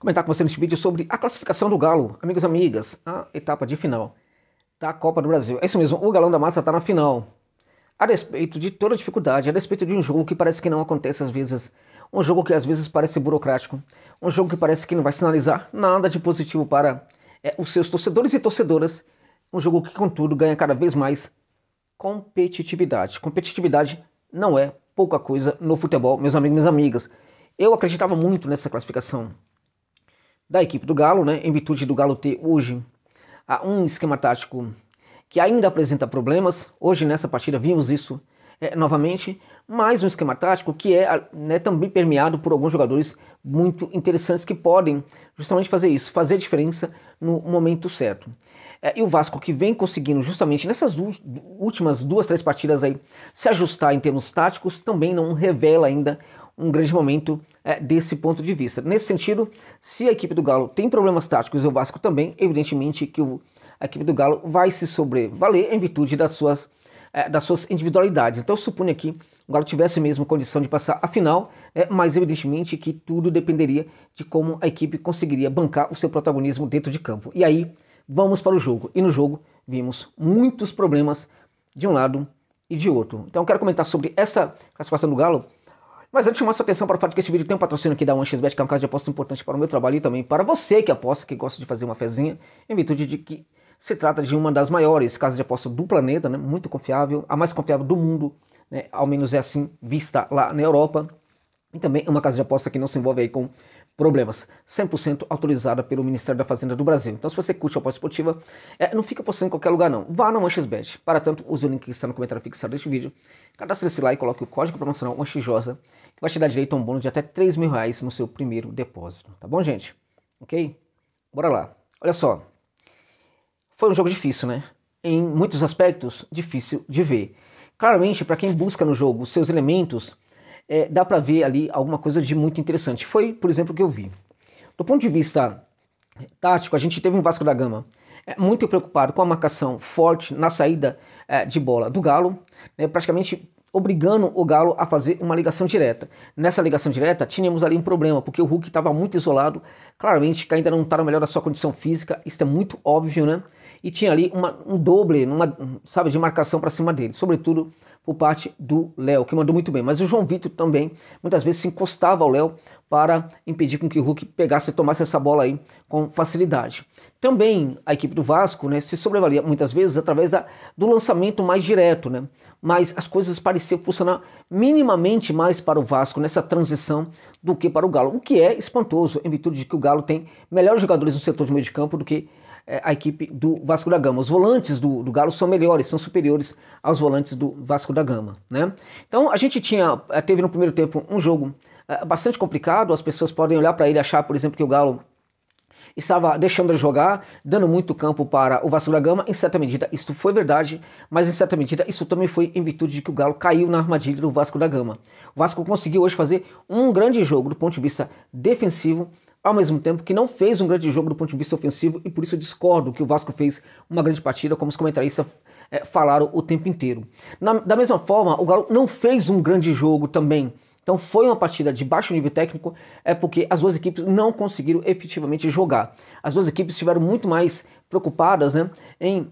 Comentar com você neste vídeo sobre a classificação do Galo, amigos e amigas, a etapa de final da Copa do Brasil. É isso mesmo, o Galão da Massa está na final. A despeito de toda a dificuldade, a despeito de um jogo que parece que não acontece às vezes, um jogo que às vezes parece burocrático, um jogo que parece que não vai sinalizar nada de positivo para os seus torcedores e torcedoras, um jogo que, contudo, ganha cada vez mais competitividade. Competitividade não é pouca coisa no futebol, meus amigos e minhas amigas. Eu acreditava muito nessa classificação da equipe do Galo, né, em virtude do Galo ter hoje um esquema tático que ainda apresenta problemas. Hoje nessa partida vimos isso novamente, mais um esquema tático que é também permeado por alguns jogadores muito interessantes que podem justamente fazer isso, fazer diferença no momento certo. E o Vasco, que vem conseguindo justamente nessas últimas 2-3 partidas aí se ajustar em termos táticos, também não revela ainda um grande momento desse ponto de vista. Nesse sentido, se a equipe do Galo tem problemas táticos e o Vasco também, evidentemente que a equipe do Galo vai se sobrevaler em virtude das suas individualidades. Então eu suponho que o Galo tivesse mesmo condição de passar a final, mas evidentemente que tudo dependeria de como a equipe conseguiria bancar o seu protagonismo dentro de campo. E aí vamos para o jogo. E no jogo vimos muitos problemas de um lado e de outro. Então eu quero comentar sobre essa classificação do Galo. Mas antes, chamar sua atenção para o fato de que esse vídeo tem um patrocínio aqui da 1xBet, que é uma casa de aposta importante para o meu trabalho e também para você que aposta, que gosta de fazer uma fezinha, em virtude de que se trata de uma das maiores casas de aposta do planeta, né? Muito confiável, a mais confiável do mundo, né? Ao menos é assim vista lá na Europa. E também é uma casa de aposta que não se envolve aí com problemas, 100% autorizada pelo Ministério da Fazenda do Brasil. Então se você curte a aposta esportiva, não fica apostando em qualquer lugar não, vá na 1xBet. Para tanto, use o link que está no comentário fixado deste vídeo, cadastre-se lá e coloque o código promocional 1xJosa, que vai te dar direito a um bônus de até R$3.000 no seu primeiro depósito. Tá bom, gente? Ok? Bora lá. Olha só. Foi um jogo difícil, né? Em muitos aspectos, difícil de ver. Claramente, para quem busca no jogo os seus elementos, dá para ver ali alguma coisa de muito interessante. Foi, por exemplo, o que eu vi. Do ponto de vista tático, a gente teve um Vasco da Gama muito preocupado com a marcação forte na saída de bola do Galo, praticamente obrigando o Galo a fazer uma ligação direta. Nessa ligação direta, tínhamos ali um problema, porque o Hulk estava muito isolado, claramente que ainda não está no melhor da sua condição física, isso é muito óbvio, né? E tinha ali um doble, sabe, de marcação para cima dele, sobretudo por parte do Léo, que mandou muito bem. Mas o João Vitor também, muitas vezes, se encostava ao Léo para impedir com que o Hulk pegasse e tomasse essa bola aí com facilidade. Também a equipe do Vasco, né, se sobrevalia muitas vezes através do lançamento mais direto, né? Mas as coisas pareciam funcionar minimamente mais para o Vasco nessa transição do que para o Galo, o que é espantoso, em virtude de que o Galo tem melhores jogadores no setor de meio de campo do que a equipe do Vasco da Gama. Os volantes do Galo são melhores, são superiores aos volantes do Vasco da Gama, né? Então a gente teve no primeiro tempo um jogo bastante complicado. As pessoas podem olhar para ele e achar, por exemplo, que o Galo estava deixando de jogar, dando muito campo para o Vasco da Gama. Em certa medida isso foi verdade, mas em certa medida isso também foi em virtude de que o Galo caiu na armadilha do Vasco da Gama. O Vasco conseguiu hoje fazer um grande jogo do ponto de vista defensivo, ao mesmo tempo que não fez um grande jogo do ponto de vista ofensivo, e por isso eu discordo que o Vasco fez uma grande partida, como os comentaristas falaram o tempo inteiro. Da mesma forma, o Galo não fez um grande jogo também. Então foi uma partida de baixo nível técnico, porque as duas equipes não conseguiram efetivamente jogar. As duas equipes estiveram muito mais preocupadas, né, em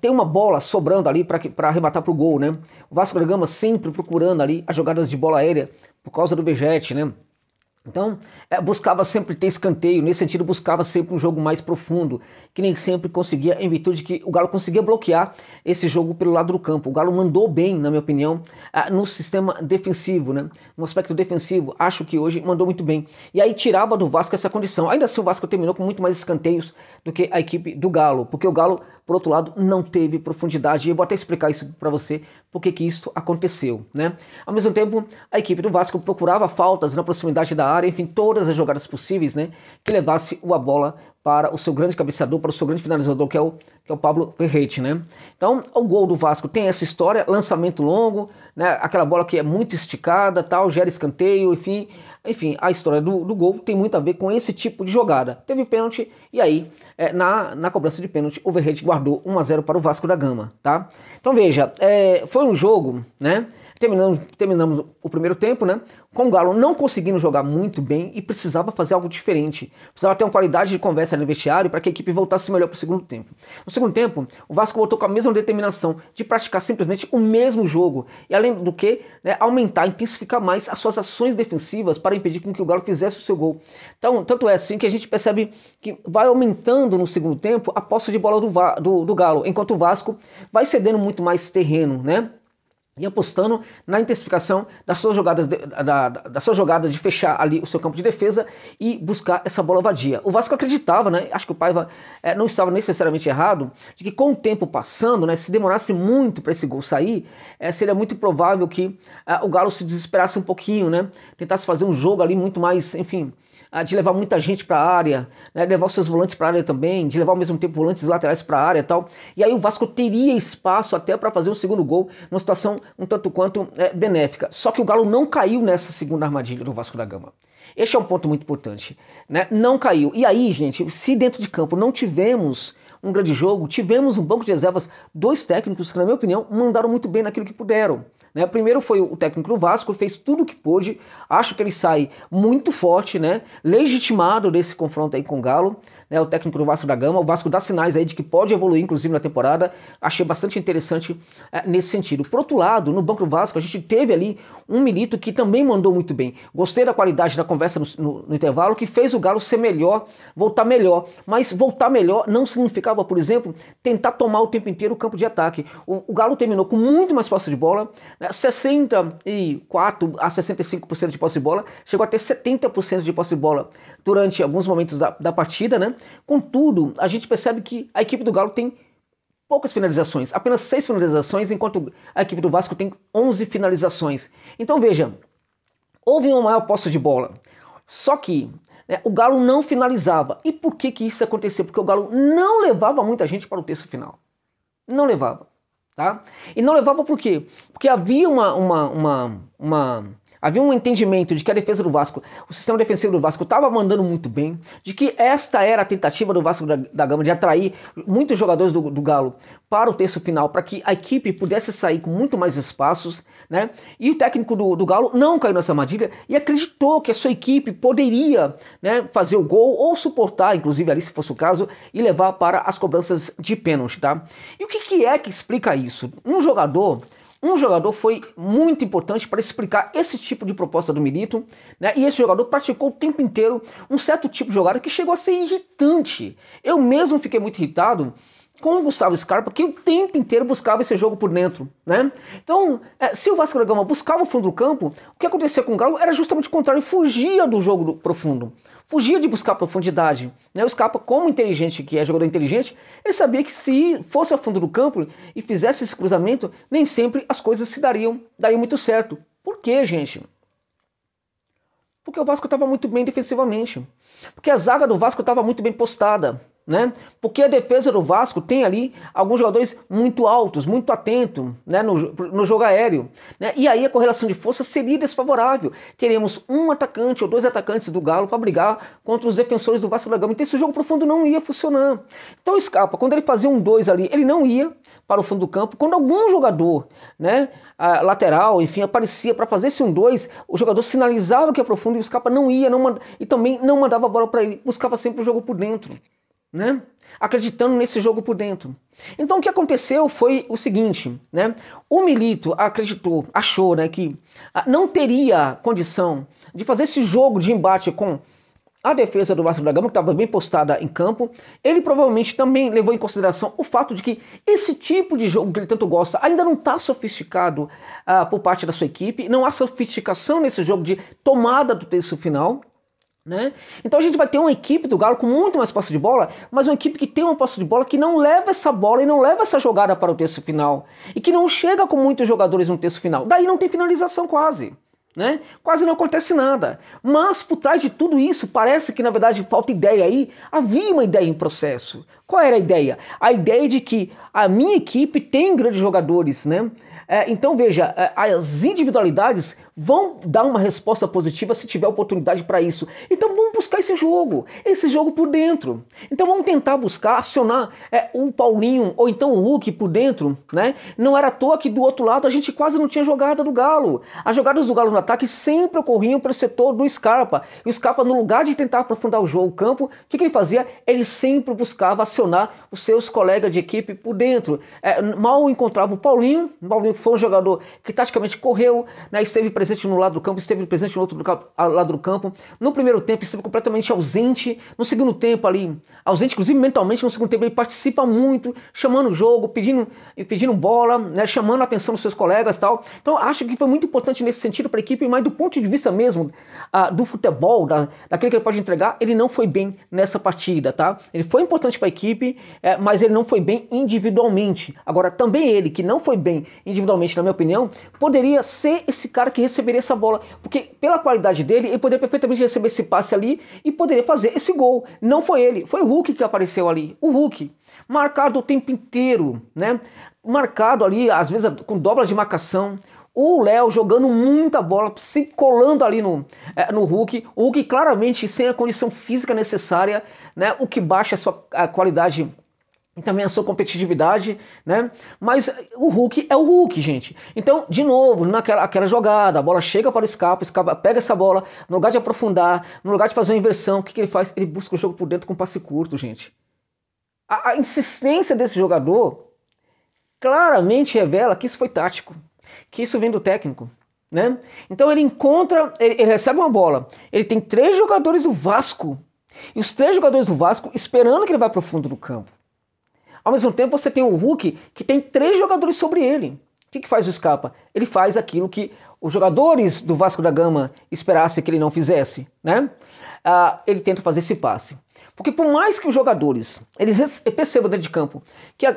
ter uma bola sobrando ali para arrematar para o gol, né? O Vasco da Gama sempre procurando ali as jogadas de bola aérea por causa do Vegete, né? Então, buscava sempre ter escanteio, nesse sentido buscava sempre um jogo mais profundo, que nem sempre conseguia, em virtude de que o Galo conseguia bloquear esse jogo pelo lado do campo. O Galo mandou bem, na minha opinião, no sistema defensivo, né? No aspecto defensivo, acho que hoje mandou muito bem. E aí tirava do Vasco essa condição. Ainda assim o Vasco terminou com muito mais escanteios do que a equipe do Galo, porque o Galo, por outro lado, não teve profundidade. E eu vou até explicar isso para você, porque que isso aconteceu, né? Ao mesmo tempo, a equipe do Vasco procurava faltas na proximidade da área, enfim, todas as jogadas possíveis, né, que levasse a bola para o seu grande cabeceador, para o seu grande finalizador, que é o Pablo Verrete, né? Então, o gol do Vasco tem essa história, lançamento longo, né, aquela bola que é muito esticada, tal, gera escanteio, enfim, a história do gol tem muito a ver com esse tipo de jogada. Teve pênalti e aí, na cobrança de pênalti, o Verrete guardou 1-0 para o Vasco da Gama, tá? Então veja, foi um jogo, né, Terminamos o primeiro tempo, né, com o Galo não conseguindo jogar muito bem e precisava fazer algo diferente. Precisava ter uma qualidade de conversa no vestiário para que a equipe voltasse melhor para o segundo tempo. No segundo tempo, o Vasco voltou com a mesma determinação de praticar simplesmente o mesmo jogo. E além do que, né, aumentar, intensificar mais as suas ações defensivas para impedir com que o Galo fizesse o seu gol. Então, tanto é assim que a gente percebe que vai aumentando no segundo tempo a posse de bola do Galo, enquanto o Vasco vai cedendo muito mais terreno, né? E apostando na intensificação das suas jogadas de fechar ali o seu campo de defesa e buscar essa bola vadia. O Vasco acreditava, né? Acho que o Paiva não estava necessariamente errado, de que com o tempo passando, né, se demorasse muito para esse gol sair, seria muito provável que o Galo se desesperasse um pouquinho, né? Tentasse fazer um jogo ali muito mais, enfim, de levar muita gente para a área, né, levar os seus volantes para a área também, de levar ao mesmo tempo volantes laterais para a área e tal. E aí o Vasco teria espaço até para fazer o segundo gol, numa situação um tanto quanto benéfica. Só que o Galo não caiu nessa segunda armadilha do Vasco da Gama. Este é um ponto muito importante, né? Não caiu. E aí, gente, se dentro de campo não tivemos um grande jogo, tivemos um banco de reservas, dois técnicos que, na minha opinião, mandaram muito bem naquilo que puderam. Né? Primeiro foi o técnico do Vasco, fez tudo o que pôde, acho que ele sai muito forte, né? Legitimado desse confronto aí com o Galo, né? O técnico do Vasco da Gama, o Vasco dá sinais aí de que pode evoluir, inclusive na temporada, achei bastante interessante nesse sentido. Por outro lado, no banco do Vasco, a gente teve ali um Milito que também mandou muito bem, gostei da qualidade da conversa no intervalo, que fez o Galo ser melhor, voltar melhor, mas voltar melhor não significava, por exemplo, tentar tomar o tempo inteiro o campo de ataque. O Galo terminou com muito mais posse de bola, 64% a 65% de posse de bola, chegou a ter 70% de posse de bola durante alguns momentos da partida, né? Contudo, a gente percebe que a equipe do Galo tem poucas finalizações, apenas 6 finalizações, enquanto a equipe do Vasco tem 11 finalizações. Então veja, houve uma maior posse de bola, só que o Galo não finalizava. E por que isso aconteceu? Porque o Galo não levava muita gente para o terço final. Não levava. Tá? E não levava por quê? Porque havia havia um entendimento de que a defesa do Vasco, o sistema defensivo do Vasco estava mandando muito bem, de que esta era a tentativa do Vasco da Gama de atrair muitos jogadores do Galo para o terço final, para que a equipe pudesse sair com muito mais espaços, né? E o técnico do Galo não caiu nessa armadilha e acreditou que a sua equipe poderia, né, fazer o gol ou suportar, inclusive ali se fosse o caso, e levar para as cobranças de pênalti, tá? E o que é que explica isso? Um jogador foi muito importante para explicar esse tipo de proposta do Milito, né? E esse jogador praticou o tempo inteiro um certo tipo de jogada que chegou a ser irritante. Eu mesmo fiquei muito irritado com o Gustavo Scarpa, que o tempo inteiro buscava esse jogo por dentro, né? Então, se o Vasco da Gama buscava o fundo do campo, o que acontecia com o Galo era justamente o contrário, fugia do jogo profundo. Fugia de buscar profundidade, né? O Scarpa, como inteligente, que é jogador inteligente, ele sabia que se fosse ao fundo do campo e fizesse esse cruzamento, nem sempre as coisas se dariam muito certo. Por quê, gente? Porque o Vasco estava muito bem defensivamente. Porque a zaga do Vasco estava muito bem postada, né? Porque a defesa do Vasco tem ali alguns jogadores muito altos, muito atentos, né, no jogo aéreo, né? E aí a correlação de força seria desfavorável. Teremos um atacante ou dois atacantes do Galo para brigar contra os defensores do Vasco da Gama. Então esse jogo profundo não ia funcionar. Então o Scarpa, quando ele fazia um 2 ali, ele não ia para o fundo do campo. Quando algum jogador, né, lateral, enfim, aparecia para fazer esse 1-2, o jogador sinalizava que é profundo e o Scarpa não ia, e também não mandava a bola para ele, buscava sempre o jogo por dentro, né? Acreditando nesse jogo por dentro. Então o que aconteceu foi o seguinte, né? O Milito achou, né, que não teria condição de fazer esse jogo de embate com a defesa do Vasco da Gama, que estava bem postada em campo. Ele provavelmente também levou em consideração o fato de que esse tipo de jogo que ele tanto gosta ainda não está sofisticado por parte da sua equipe, não há sofisticação nesse jogo de tomada do terço final, né? Então a gente vai ter uma equipe do Galo com muito mais posse de bola, mas uma equipe que tem uma posse de bola que não leva essa bola e não leva essa jogada para o terço final, e que não chega com muitos jogadores no terço final. Daí não tem finalização quase, né? Quase não acontece nada. Mas por trás de tudo isso, parece que na verdade falta ideia aí. Havia uma ideia em processo. Qual era a ideia? A ideia de que a minha equipe tem grandes jogadores, né? Então veja, as individualidades vão dar uma resposta positiva se tiver oportunidade para isso. Então vamos buscar esse jogo por dentro. Então vamos tentar buscar, acionar o Paulinho ou então o Hulk por dentro, né? Não era à toa que do outro lado a gente quase não tinha jogada do Galo. As jogadas do Galo no ataque sempre ocorriam pelo setor do Scarpa. E o Scarpa, no lugar de tentar aprofundar o campo, o que ele fazia? Ele sempre buscava acionar os seus colegas de equipe por dentro. Mal encontrava o Paulinho foi um jogador que taticamente correu, né, esteve presente no lado do campo, esteve presente no outro lado do campo. No primeiro tempo esteve completamente ausente, no segundo tempo ali, ausente inclusive mentalmente, no segundo tempo ele participa muito, chamando o jogo, pedindo bola, né, chamando a atenção dos seus colegas e tal. Então acho que foi muito importante nesse sentido para a equipe, mas do ponto de vista mesmo do futebol, daquilo que ele pode entregar, ele não foi bem nessa partida, tá? Ele foi importante para a equipe, mas ele não foi bem individualmente. Agora, também ele, que não foi bem individualmente, na minha opinião, poderia ser esse cara que receberia essa bola, porque pela qualidade dele, ele poderia perfeitamente receber esse passe ali e poderia fazer esse gol. Não foi ele, foi o Hulk que apareceu ali, o Hulk, marcado o tempo inteiro, né? Marcado ali, às vezes com dobra de marcação, o Léo jogando muita bola, se colando ali no Hulk, o Hulk claramente sem a condição física necessária, né? O que baixa a qualidade e também a sua competitividade, né? Mas o Hulk é o Hulk, gente. Então, de novo, aquela jogada, a bola chega para o Scarpa pega essa bola, no lugar de aprofundar, no lugar de fazer uma inversão, o que ele faz? Ele busca o jogo por dentro com passe curto, gente. A insistência desse jogador claramente revela que isso foi tático, que isso vem do técnico, né? Então ele recebe uma bola, ele tem 3 jogadores do Vasco, e os 3 jogadores do Vasco esperando que ele vá para o fundo do campo. Ao mesmo tempo você tem o Hulk que tem 3 jogadores sobre ele. O que faz o Scarpa? Ele faz aquilo que os jogadores do Vasco da Gama esperassem que ele não fizesse, né? Ele tenta fazer esse passe. Porque por mais que os jogadores eles percebam dentro de campo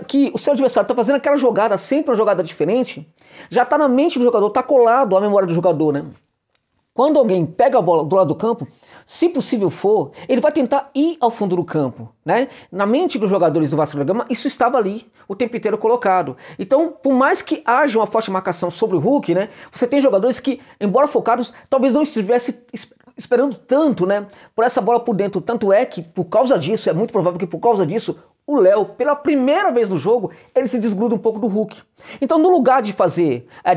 que o seu adversário está fazendo aquela jogada, sempre uma jogada diferente, já está na mente do jogador, está colado à memória do jogador, né? Quando alguém pega a bola do lado do campo, se possível for, ele vai tentar ir ao fundo do campo, né? Na mente dos jogadores do Vasco da Gama, isso estava ali o tempo inteiro colocado. Então, por mais que haja uma forte marcação sobre o Hulk, né? Você tem jogadores que, embora focados, talvez não estivessem esperando tanto, né? Por essa bola por dentro. Tanto é que, por causa disso, é muito provável que por causa disso, o Léo, pela primeira vez no jogo, ele se desgruda um pouco do Hulk. Então, no lugar de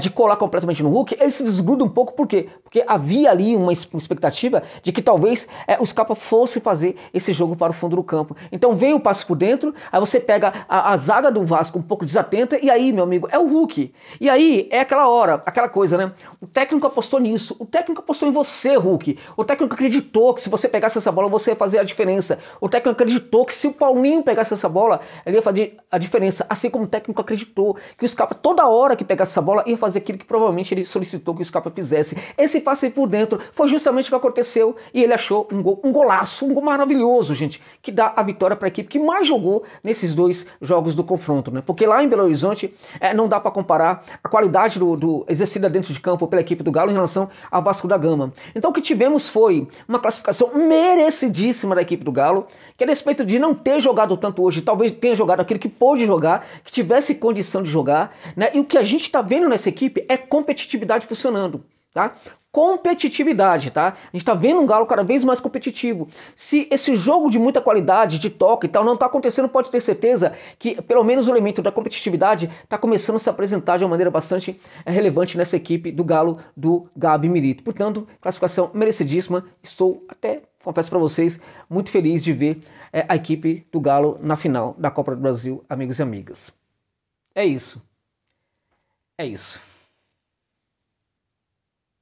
de colar completamente no Hulk, ele se desgruda um pouco, por quê? Porque havia ali uma expectativa de que talvez o Scarpa fosse fazer esse jogo para o fundo do campo. Então vem o passe por dentro, aí você pega a zaga do Vasco um pouco desatenta, e aí, meu amigo, é o Hulk. E aí é aquela hora, aquela coisa, né? O técnico apostou nisso, o técnico apostou em você, Hulk. O técnico acreditou que se você pegasse essa bola, você ia fazer a diferença. O técnico acreditou que se o Paulinho pegasse essa bola, ele ia fazer a diferença. Assim como o técnico acreditou que o Scarpa, toda hora que pegasse essa bola, ia fazer aquilo que provavelmente ele solicitou que o Scarpa fizesse. Esse passe por dentro foi justamente o que aconteceu e ele achou um golaço, um gol maravilhoso, gente, que dá a vitória para a equipe que mais jogou nesses 2 jogos do confronto, né? Porque lá em Belo Horizonte não dá para comparar a qualidade do exercida dentro de campo pela equipe do Galo em relação ao Vasco da Gama. Então o que tivemos foi uma classificação merecidíssima da equipe do Galo, que a despeito de não ter jogado tanto hoje, talvez tenha jogado aquilo que pôde jogar, que tivesse condição de jogar, né? E o que a gente está vendo nessa equipe é competitividade funcionando, tá? Competitividade, tá? A gente tá vendo um Galo cada vez mais competitivo. Se esse jogo de muita qualidade, de toque e tal, não tá acontecendo, pode ter certeza que pelo menos o elemento da competitividade tá começando a se apresentar de uma maneira bastante relevante nessa equipe do Galo do Gabi Milito. Portanto, classificação merecidíssima. Estou até, confesso para vocês, muito feliz de ver a equipe do Galo na final da Copa do Brasil, amigos e amigas. É isso. É isso.